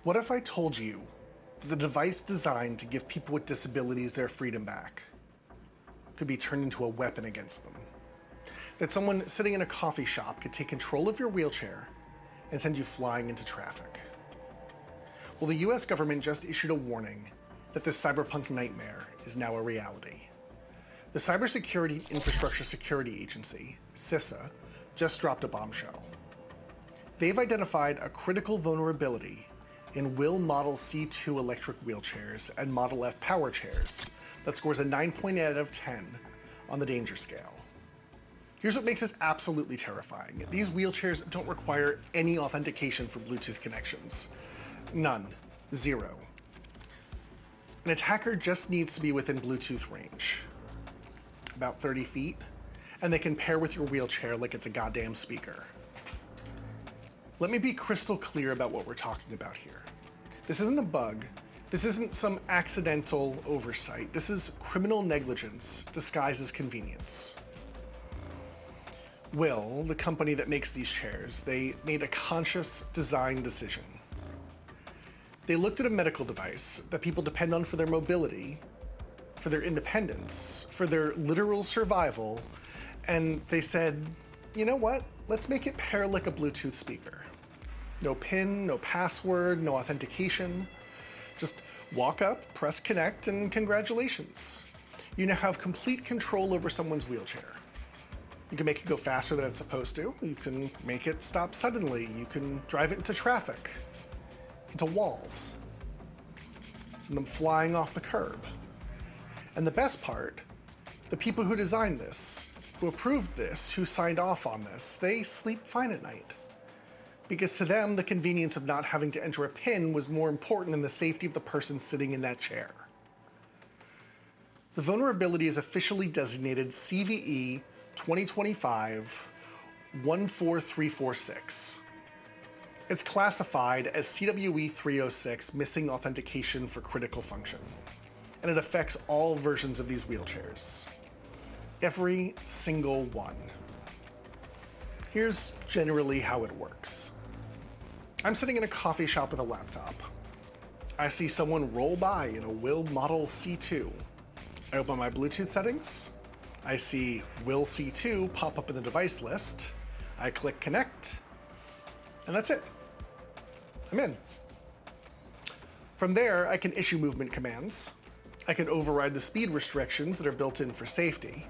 What if I told you that the device designed to give people with disabilities their freedom back could be turned into a weapon against them? That someone sitting in a coffee shop could take control of your wheelchair and send you flying into traffic? Well, the US government just issued a warning that this cyberpunk nightmare is now a reality. The Cybersecurity Infrastructure Security Agency, CISA, just dropped a bombshell. They've identified a critical vulnerability in Will Model C2 electric wheelchairs and Model F power chairs that scores a 9.8 out of 10 on the danger scale. Here's what makes this absolutely terrifying. These wheelchairs don't require any authentication for Bluetooth connections. None. Zero. An attacker just needs to be within Bluetooth range, about 30 feet, and they can pair with your wheelchair like it's a goddamn speaker. Let me be crystal clear about what we're talking about here. This isn't a bug. This isn't some accidental oversight. This is criminal negligence disguised as convenience. Will, the company that makes these chairs, they made a conscious design decision. They looked at a medical device that people depend on for their mobility, for their independence, for their literal survival, and they said, you know what? Let's make it pair like a Bluetooth speaker. No PIN, no password, no authentication. Just walk up, press connect, and congratulations. You now have complete control over someone's wheelchair. You can make it go faster than it's supposed to. You can make it stop suddenly. You can drive it into traffic, into walls, send them flying off the curb. And the best part, the people who designed this, who approved this, who signed off on this, they sleep fine at night. Because to them, the convenience of not having to enter a PIN was more important than the safety of the person sitting in that chair. The vulnerability is officially designated CVE 2025-14346. It's classified as CWE 306, missing authentication for critical function, and it affects all versions of these wheelchairs. Every single one. Here's generally how it works. I'm sitting in a coffee shop with a laptop. I see someone roll by in a Will Model C2. I open my Bluetooth settings. I see Will C2 pop up in the device list. I click connect, and that's it. I'm in. From there, I can issue movement commands. I can override the speed restrictions that are built in for safety.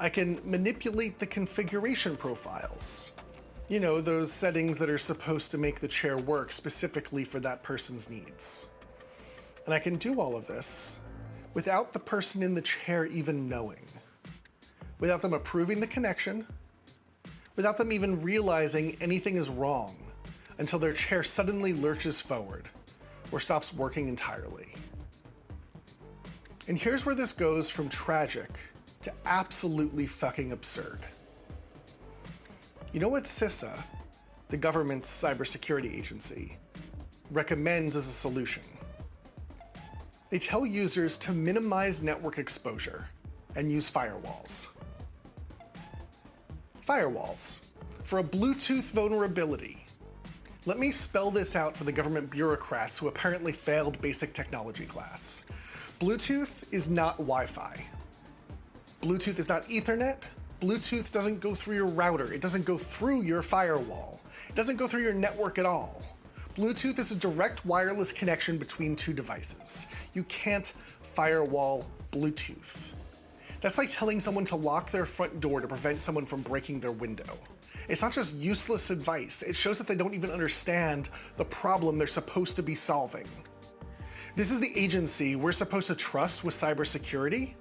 I can manipulate the configuration profiles. You know, those settings that are supposed to make the chair work specifically for that person's needs. And I can do all of this without the person in the chair even knowing, without them approving the connection, without them even realizing anything is wrong until their chair suddenly lurches forward or stops working entirely. And here's where this goes from tragic to absolutely fucking absurd. You know what CISA, the government's cybersecurity agency, recommends as a solution? They tell users to minimize network exposure and use firewalls. Firewalls for a Bluetooth vulnerability. Let me spell this out for the government bureaucrats who apparently failed basic technology class. Bluetooth is not Wi-Fi. Bluetooth is not Ethernet. Bluetooth doesn't go through your router. It doesn't go through your firewall. It doesn't go through your network at all. Bluetooth is a direct wireless connection between two devices. You can't firewall Bluetooth. That's like telling someone to lock their front door to prevent someone from breaking their window. It's not just useless advice. It shows that they don't even understand the problem they're supposed to be solving. This is the agency we're supposed to trust with cybersecurity.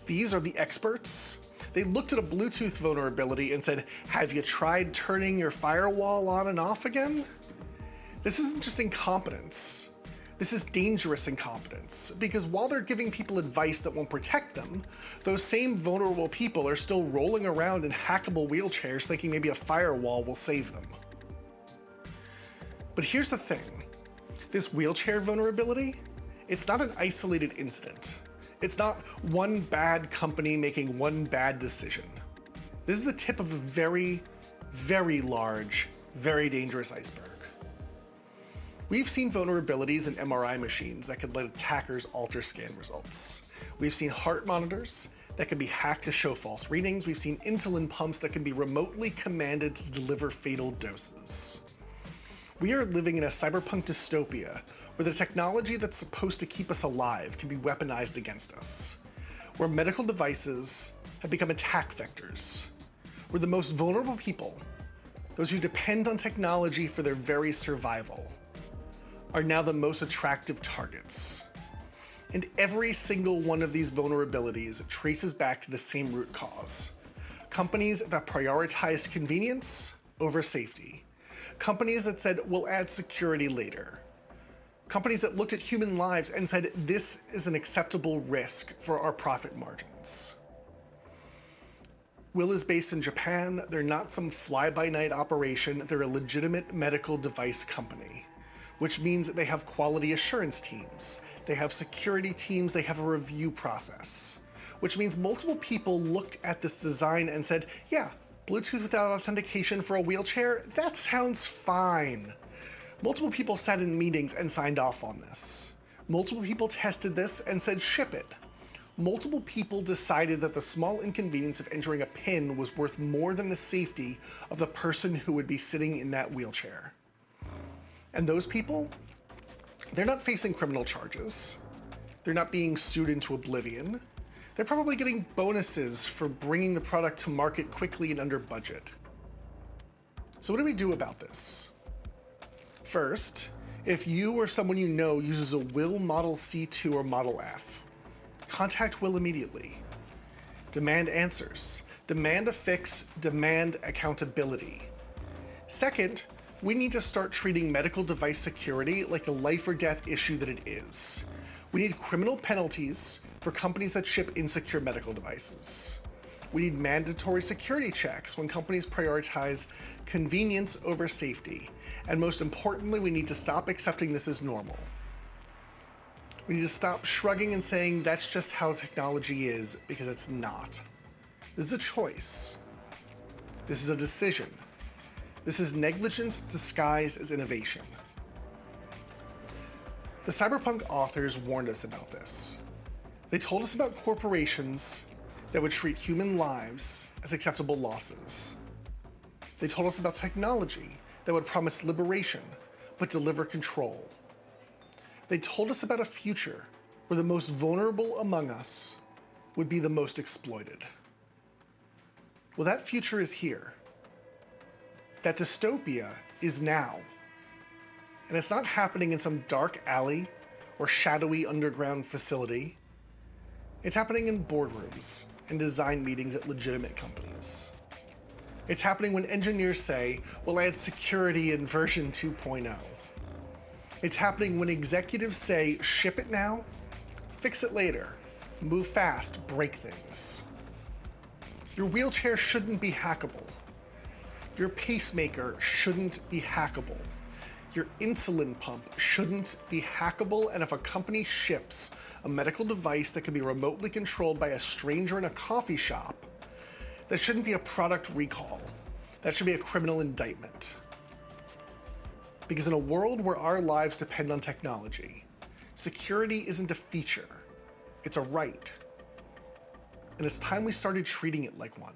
These are the experts. They looked at a Bluetooth vulnerability and said, have you tried turning your firewall on and off again? This isn't just incompetence. This is dangerous incompetence, because while they're giving people advice that won't protect them, those same vulnerable people are still rolling around in hackable wheelchairs thinking maybe a firewall will save them. But here's the thing. This wheelchair vulnerability, it's not an isolated incident. It's not one bad company making one bad decision. This is the tip of a very, very large, very dangerous iceberg. We've seen vulnerabilities in MRI machines that could let attackers alter scan results. We've seen heart monitors that can be hacked to show false readings. We've seen insulin pumps that can be remotely commanded to deliver fatal doses. We are living in a cyberpunk dystopia where the technology that's supposed to keep us alive can be weaponized against us, where medical devices have become attack vectors, where the most vulnerable people, those who depend on technology for their very survival, are now the most attractive targets. And every single one of these vulnerabilities traces back to the same root cause. Companies that prioritize convenience over safety. Companies that said, we'll add security later. Companies that looked at human lives and said, this is an acceptable risk for our profit margins. Will is based in Japan. They're not some fly-by-night operation. They're a legitimate medical device company, which means that they have quality assurance teams. They have security teams. They have a review process, which means multiple people looked at this design and said, yeah, Bluetooth without authentication for a wheelchair, that sounds fine. Multiple people sat in meetings and signed off on this. Multiple people tested this and said, ship it. Multiple people decided that the small inconvenience of entering a PIN was worth more than the safety of the person who would be sitting in that wheelchair. And those people, they're not facing criminal charges. They're not being sued into oblivion. They're probably getting bonuses for bringing the product to market quickly and under budget. So what do we do about this? First, if you or someone you know uses a Will Model C2 or Model F, contact Will immediately. Demand answers. Demand a fix. Demand accountability. Second, we need to start treating medical device security like the life or death issue that it is. We need criminal penalties for companies that ship insecure medical devices. We need mandatory security checks when companies prioritize convenience over safety. And most importantly, we need to stop accepting this as normal. We need to stop shrugging and saying that's just how technology is, because it's not. This is a choice. This is a decision. This is negligence disguised as innovation. The cyberpunk authors warned us about this. They told us about corporations that would treat human lives as acceptable losses. They told us about technology that would promise liberation, but deliver control. They told us about a future where the most vulnerable among us would be the most exploited. Well, that future is here. That dystopia is now. And it's not happening in some dark alley or shadowy underground facility. It's happening in boardrooms and design meetings at legitimate companies. It's happening when engineers say, we'll add security in version 2.0. It's happening when executives say, ship it now, fix it later, move fast, break things. Your wheelchair shouldn't be hackable. Your pacemaker shouldn't be hackable. Your insulin pump shouldn't be hackable, and if a company ships a medical device that can be remotely controlled by a stranger in a coffee shop, that shouldn't be a product recall. That should be a criminal indictment. Because in a world where our lives depend on technology, security isn't a feature, it's a right. And it's time we started treating it like one.